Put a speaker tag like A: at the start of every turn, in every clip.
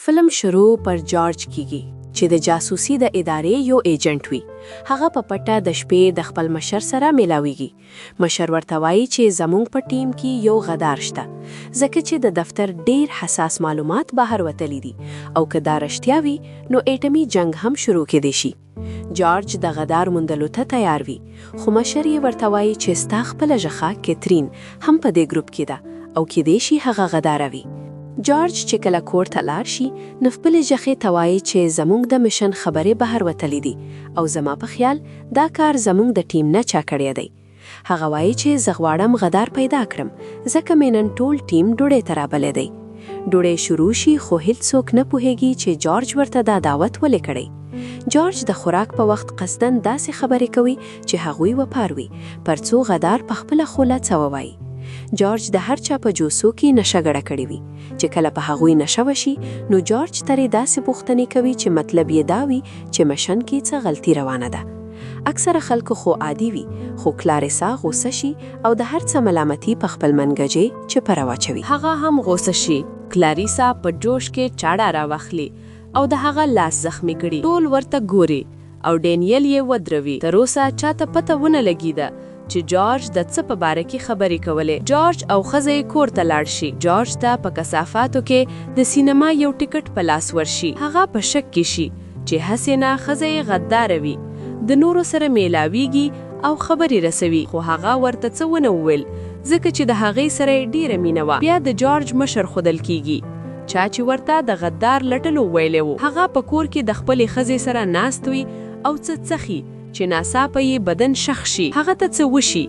A: فلم شروع پر جارج کیږي چې د جاسوسي د ادارې یو ایجنټ وي. هغه په پټه د شپې د خپل مشر سره میلاویږي. مشر ورته وایي چې زموږ په ټیم کې یو غدار شته، ځکه چې د دفتر ډیر حساس معلومات بهر وتلی دي او که دا رښتیا وي نو ایټمي جنگ هم شروع کېدی شي. جارج د غدار موندلو ته تیار وي، خو مشر یې ورته وایي چې ستا خپله ژښه کیترین هم په دې ګروپ کې ده او کیدای شي هغه غداره وي. جارج چې کله کور ته لاړ شي نو خپلې ژښې ته وایي چې زموږ د مشن خبرې بهر وتلی دي او زما په خیال دا کار زموږ د ټیم نه چا کړی دی. هغه وایي چې زه غواړم غدار پیدا کړم ځکه مې نن ټول ټیم ډوډۍ ته رابلی دی. ډوډۍ شروع شي خو هیڅوک نه پوهیږي چې جارج ورته دا دعوت ولې کړی. جارج د خوراک په وخت قصدن داسې خبرې کوي چې هغوی وپاروي پر څو غدار په خپله خوله څه ووایي. جارج د هر چا په جوسو کې نشه ګډه کړې وي چې کله په هغوی نشه وشي نو جارج ترې داسې پوښتنې کوي چې مطلب یې دا وي چې مشن کې څه غلطي روانه ده. اکثره خلکو خو عادي وي، خو کلاریسا غوسه شي او د هر څه ملامتي په خپل منګجې چپه راواچوي. هغه هم غوسه شي. کلاریسا په جوش کې چاړه راواخلي او د هغه لاس زخمی کړي. ټول ورته ګوري او ډینیل یې ودروي. تر اوسه چاته پته ونه لګیده چې جارج د څه په باره کې خبرې کولې. جارج او ښځه یې کور ته لاړ شي. جارج ته په کثافاتو کې د سینما یو ټیکټ په لاس ورشي. هغه په شک کې شي چې هسې نه ښځه یې غداره وي. د نورو سره میلاویږي او خبرې رسوي، خو هغه ورته څه ونه وویل ځکه چې د هغې سره یې ډیره مینه وه. بیا د جارج مشر ښودل کیږي، چا چې ورته د غدار لټلو ویلی و. هغه په کور کې د خپلې ښځې سره ناست وي او څه څخي چې ناڅاپه یې بدن شخ شي. هغه ته څه وشي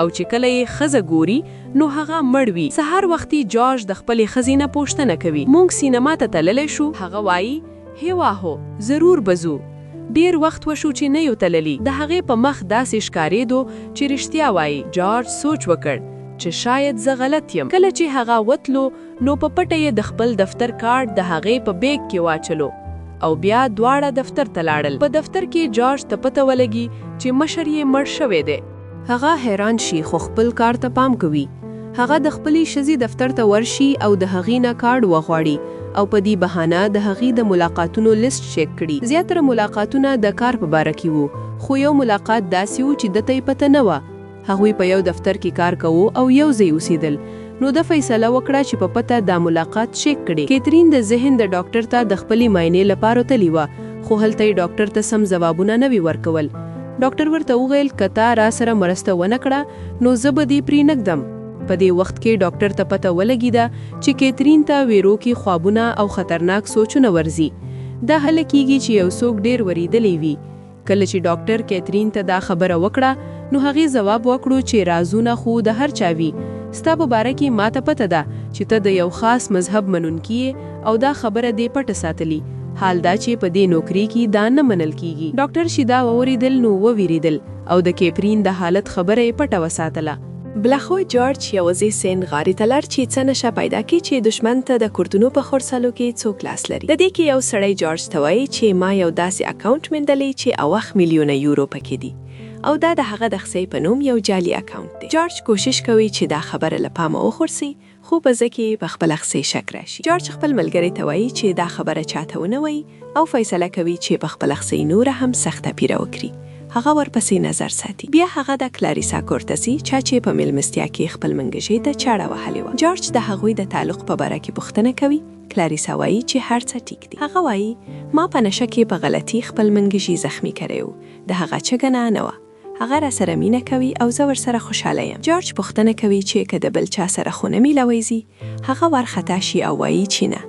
A: او چې کله یې ښځه ګوري نو هغه مړ وي. سهار وختي جارج د خپلې ښځې نه پوښتنه کوي، موږ سینما ته تللی شو؟ هغه وایي هیوا هو ضرور به ځو. ډیر وخت وشو چې نه یو تللی. د هغې په مخ داسې ښکارېدو چې رښتیا وایي. جارج سوچ وکړ چې شاید زه غلط یم. کله چې هغه وتلو نو په پټه یې د خپل دفتر کارت د هغې په بیگ کې واچلو او بیا دواړه دفتر ته لاړل. په دفتر کې جارج ته پته ولګي چې مشر یې مړ شوی دی. هغه حیران شي خو خپل کار ته پام کوي. هغه د خپلې ښځې دفتر ته ورشي او د هغې نه کارډ وغواړي او په دې بهانه د هغې د ملاقاتونو لیست چیک کړي. زیاتره ملاقاتونه د کار په باره کې وو، خو یو ملاقات داسې و چې دته یې پته نه وه. هغوی په یو دفتر کې کار کوو او یو ځای اوسېدل. نو د فیصله وکړه چې په پته دا ملاقات چیک کړي. کیترین د ذهن د ډاکټر ته د خپلې معاینې لپاره تللی وه، خو هلته یې ډاکټر ته سم ځوابونه نه وي ورکول. ډاکټر ورته وویل که تا را سره مرسته ونه کړه نو زه به دې پرې نږدم. په دې وخت کې ډاکټر ته پته ولګیده چې کیترین ته ویروکي خوابونه او خطرناک سوچونه ورځي. دا هله کیږي چې یو څوک ډیر وریدلی وي. کله چې ډاکټر کیترین ته دا خبره وکړه نو هغې ځواب وکړو چې رازونه خو د هر چا وي. ستا په باره کې ماته پته ده چې ته د یو خاص مذهب منونکي یې او دا خبره دې پټه ساتلي. حال دا چې په دې نوکري کې دا نه منل کیږي. ډاکټر چې دا واورېدل نو وویریدل او د کیپرین د حالت خبره یې پټه وساتله. بلخو جارج یوازې سین غارې ته لاړ چې څه نشه پیدا کړي چې دښمن ته د کورتونو په خورڅولو کې څوک لاس لري. د دې کې یو سړی جارج ته وایي چې ما یو داسې اکاونټ موندلی چې 8 میلیونه یورو پکې دي او دا د هغه د خسۍ په نوم یو جعلي اکاونټ دی. جارج کوشش کوي چې دا خبره له پامه وغورځي، خو په ځکه یې په خپله خسۍ شک راشي. جارج خپل ملګري ته وایي چې دا خبره چاته ونه وایي او فیصله کوي چې په خپله خسۍ نوره هم سخته پیره وکړي. هغه ورپسې نظر ساتي. بیا هغه د کلاریسا کور ته ځي چې په میلمستیا کې خپل منګجې ته چاړه وهلې وه. جارج د هغوی د تعلق په باره کې پوښتنه کوي. کلاریسا وایي چې هر څه ټیک دي. هغه وایي ما په نشه کې په غلطي خپل منګجې زخمی کړی و. د هغه څه ګناه نه وه. هغه را سره مینه کوي او زه ورسره خوشحاله یم. جارج پوښتنه کوي چې که د بل چا سره خو نه میلاویږي. هغه وارخطا شي او وایي چې نه.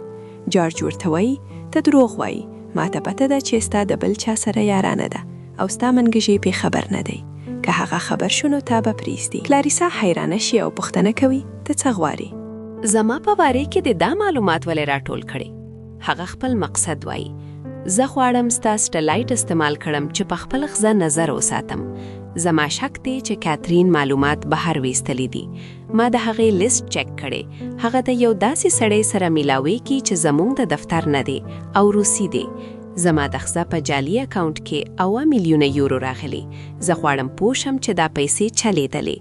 A: جارج ورته وایي ته دروغ وایي، ماته پته ده چې ستا د بل چا سره یارانه ده او ستا منګجې پې خبر نه دی. که هغه خبر شو نو تا به پرېږدي. کلاریسا حیرانه شي او پوښتنه کوي ته څه غواړې؟ زما په باره کې د دا معلومات ولې راټول کړې؟ هغه خپل مقصد وایي زه غواړم ستا سټلایټ استعمال کړم چې په خپل غذا نظر وساتم. زما شک دی چې کاترین معلومات بهر ویستلی دي. ما د هغې لیست چک کړی. هغه د یو داسې سړی سره میلاویږي چې زموږ د دفتر نه دی او روسي دی. زما د غذا په جعلي اکاونټ کې 8 میلیونه یورو راغلي. زه غواړم پوه شم چې دا پیسې چا لیدلې.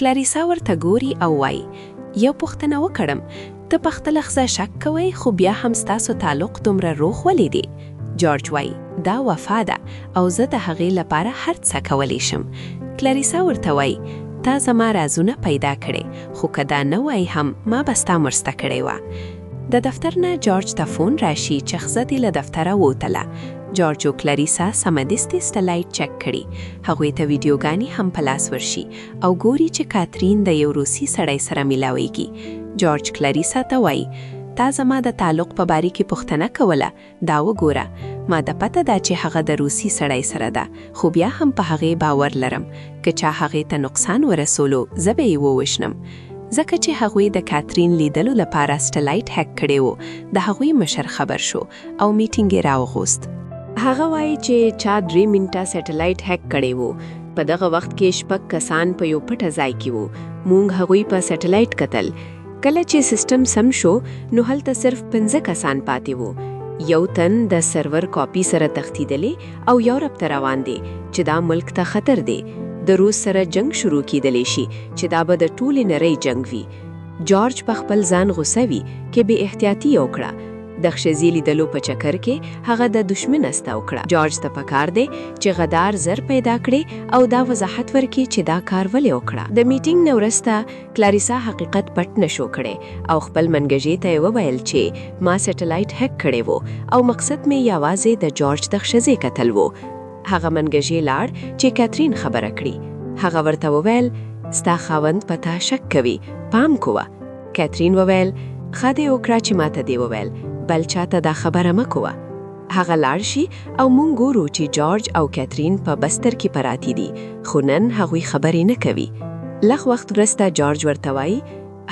A: کلاریسا ورته ګوري او وایي یو پوښتنه وکړم، ته په خپل لحظه شک کوئ خو بیا هم ستاسو تعلق دومره روغ ولې دی؟ جورج وایي دا وفا ده او زه د هغې لپاره هر څه کولی شم. کلاریسا ورته وایي تا زما رازونه پیدا کړي خو که دا نه وای هم ما به ستا مرسته کړې وه. د دفتر نه جورج ته فون راشي چې ښځه دې له دفتره ووتله. جورج او کلاریسا سمدستي سټلایټ چک کړي. هغوی ته ویډیوګانې هم په لاس ورشي او ګوري چې کاترین د یو روسي سړی سره میلاویږي. جورج کلاریسا ته وایي تا زما د تعلق په باره کې پوښتنه کوله، دا وګوره ما د پته ده چې هغه د روسي سړی سره ده خو بیا هم په هغې باور لرم که چا هغې ته نقصان ورسولو زه به یې ووژنم. ځکه چې هغوی د کاترین لیدلو لپاره سټلایټ هک کړی و د هغوی مشر خبر شو او میټینګ یې راوغوست. هغه وایي چې چا 3 منټه سټلایټ هک کړی و. په دغه وخت کې 6 کسان په یو پټه ځای کې وو. موږ هغوی په سټلایټ کتل. کله چې سیستم سم شو نو هلته صرف 5 کسان پاتې وو. یو تن د سرور کاپی سره تښتیدلی او یورپ ته روان دی چې دا ملک ته خطر دی. د روس سره جنگ شروع کیدلی شي چې دا به د ټولې نړۍ جنگ وي. جورج په خپل ځان غوسه وي کې بې احتیاطي وکړه. د ښځې لیدلو په چکر کې هغه د دشمن استه وکړه. جورج ته پکار دی چې غدار زر پیدا کړي او دا وضاحت ورکړي چې دا کار ولې وکړه. د میټینګ نه وروسته کلاریسا حقیقت پټ نشو کړي او خپل منګجې ته وویل چې ما سټلایټ هک کړی وو او مقصد مې یوازې د جورج د ښځې قتل وو. هغه منګجې لاړ چې کاترین خبره کړي. هغه ورته وویل ستا خاوند په تا شک کوي، پام کوه. کاترین وویل ښه دې وکړه چې ماته دې وویل، بل چاته دا خبره مه کوه. هغه لاړ شي او مونږ ګورو چې جورج او کاترین په بستر کې پراتی دي خو نن هغوی خبرې نه کوي. لږ وخت وروسته جورج ورته وایي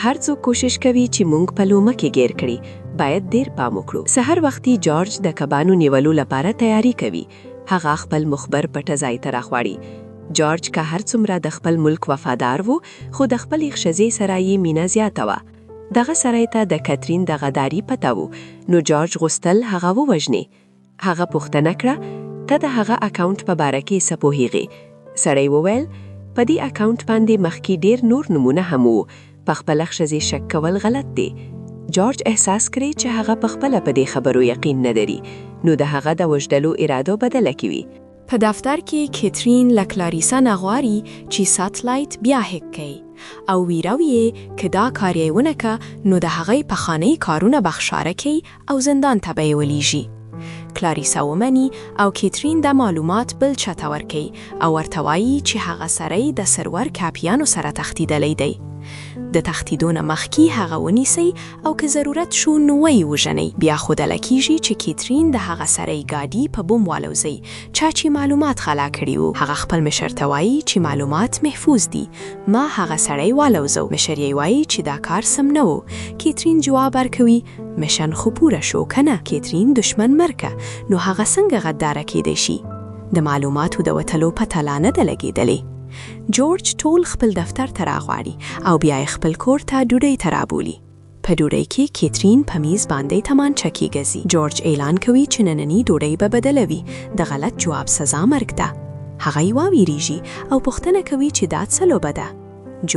A: هر څوک کوشش کوي چې مونږ په لومه کې ګیر کړي، باید ډیر پام وکړو. سحر وختي جورج د کبانو نیولو لپاره تیاری کوي. هغه خپل مخبر پټه ځای ته راخواړي. جورج که هر څومره د خپل ملک وفادار وو خو د خپلې ښځې سره یې مینه زیاته وه. دغه سړی ته د کاترین د غداري پته وو نو جورج غوښتل هغه ووژني. هغه پوښتنه کړه ته د هغه اکاونټ په باره کې څه پوهیږې؟ سړی وویل په دې اکاونټ باندې مخکې ډیر نور نومونه هم وو. په خپله ښځې شک کول غلط دی. جورج احساس کړی چې هغه په خپله په دې خبرو یقین نه لري نو د هغه د وژلو ارادو بدله کوي. په دفتر کې کاترین له کلاریسا نه غواړي چې ساتلایت بیا هک کړي او ویروي که دا کار یې ونه کړه نو د هغې پخوانۍ کارونه به ښکاره کړي او زندان ته به یې ولیږي. کلاریسا ومني او کاترین د معلومات بل چا ته ورکوي او ورته وایي چې هغه سړی د سرور کاپیانو سره تښتیدلی دی. د تښتیدو نه مخکې هغه ونیسئ او که ضرورت شو نو ویې وژنئ. بیا ښودله کیږي چې کاترین د هغه سړی ګاډي په بم والوزي چا چې معلومات خلا کړي وو. هغه خپل مشر ته وایي چې معلومات محفوظ دي، ما هغه سړی والوزو. مشر یې وایي چې دا کار سم نه و. کاترین جواب ورکوي مشن خو پوره شو کنه، کاترین دشمن مرکه نو هغه څنګه غداره کیدی شي؟ د معلوماتو د وتلو پته لا نه ده لګېدلې. جورج ټول خپل دفتر ته راغواړي او بیا یې خپل کور ته ډوډۍ ته رابولي. په ډوډۍ کې کاترین په میز باندې تمانچه کېږدي. جورج اعلان کوي چې نننی ډوډۍ به بدله وي، د غلط جواب سزا مرګ ده. هغه یې واوریږي او پوښتنه کوي چې دا څه لوبه ده.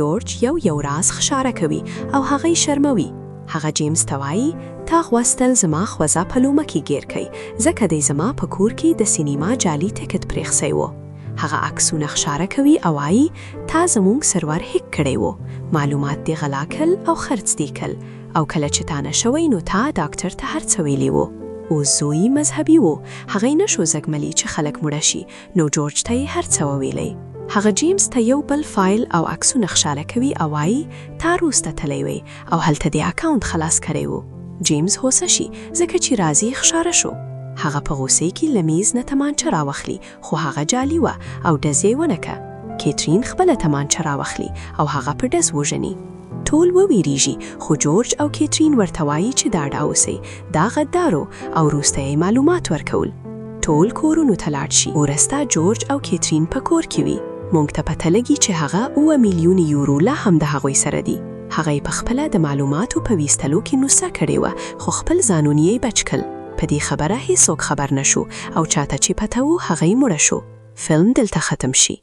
A: جورج یو راز ښکاره کوي او هغه یې شرموي. هغه جیمز ته وایي تا غوښتل زما خوځه په لومه کې ګیر کړئ ځکه دی زما په کور کې د سینما جعلي ټکټ پرېښی و. هغه عکسونه ښکاره کوي او وایي تا زموږ سرور هک کړی و، معلومات دې غلا کړل او خرڅ دې کړل او کله چې تا نه شوی نو تا ډاکټر ته هر څه ویلي وو. اوس زوی مذهبي و، هغه یې نشو زګملی چې خلک مړه شي نو جورج ته یې هر څه وویلی. هغه جیمز ته یو بل فایل او عکسونه ښکاره کوي او وایي تا روس ته تللی وی او هلته دې اکاونټ خلاص کړی و. جیمز هوسه شي ځکه چې راز یې ښکاره شو. هغه په غوسې کې له میز نه تمانچه راوخلي خو هغه جعلي وه او ډز یې ونه کړه. کاترین خپله تمانچه راوخلي او هغه په ډز وژني. ټول وویریږي خو جورج او کاترین ورته وایي چې ډاډه اوسئ، دا غدارو او وروسته یې معلومات ورکول. ټول کورونو ته لاړ شي. وروسته جورج او کاترین په کور کې وي. موږ ته پته لګي چې هغه 7 میلیون یورو لا هم د هغوی سره دي. هغه یې په خپله د معلوماتو په ویستلو کې نوسه کړې وه خو خپل ځانونه یې بچ کړل. په دې خبره هیڅوک خبر نشو او چاته چې پته و هغه یې مړه شو. فلم دلته ختم شي.